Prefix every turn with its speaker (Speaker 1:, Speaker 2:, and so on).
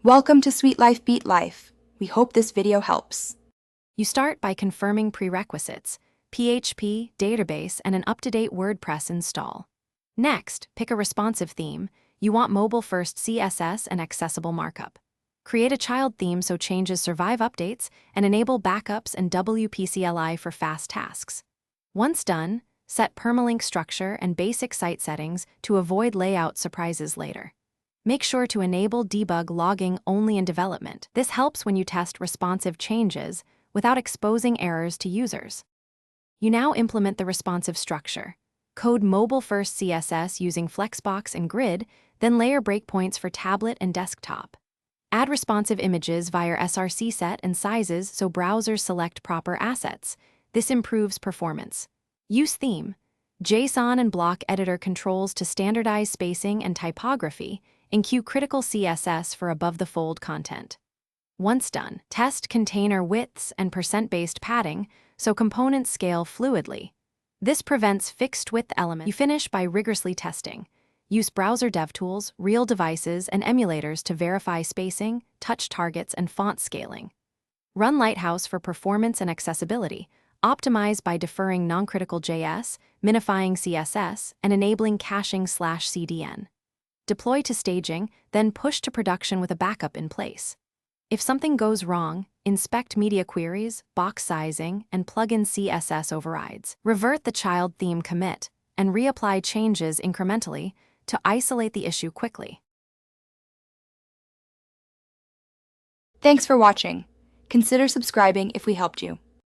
Speaker 1: Welcome to Sweet Life Beat Life. We hope this video helps.
Speaker 2: You start by confirming prerequisites, PHP, database, and an up-to-date WordPress install. Next, pick a responsive theme. You want mobile-first CSS and accessible markup. Create a child theme so changes survive updates and enable backups and WPCLI for fast tasks. Once done, set permalink structure and basic site settings to avoid layout surprises later. Make sure to enable debug logging only in development. This helps when you test responsive changes without exposing errors to users. You now implement the responsive structure. Code mobile-first CSS using Flexbox and Grid, then layer breakpoints for tablet and desktop. Add responsive images via src set and sizes so browsers select proper assets. This improves performance. Use theme. JSON and block editor controls to standardize spacing and typography, and cue critical CSS for above-the-fold content. Once done, test container widths and percent-based padding so components scale fluidly. This prevents fixed-width elements. You finish by rigorously testing. Use browser DevTools, real devices, and emulators to verify spacing, touch targets, and font scaling. Run Lighthouse for performance and accessibility. Optimize by deferring non-critical JS, minifying CSS, and enabling caching/CDN. Deploy to staging, then push to production with a backup in place. If something goes wrong, inspect media queries, box sizing, and plugin CSS overrides. Revert the child theme commit and reapply changes incrementally to isolate the issue quickly.
Speaker 1: Thanks for watching. Consider subscribing if we helped you.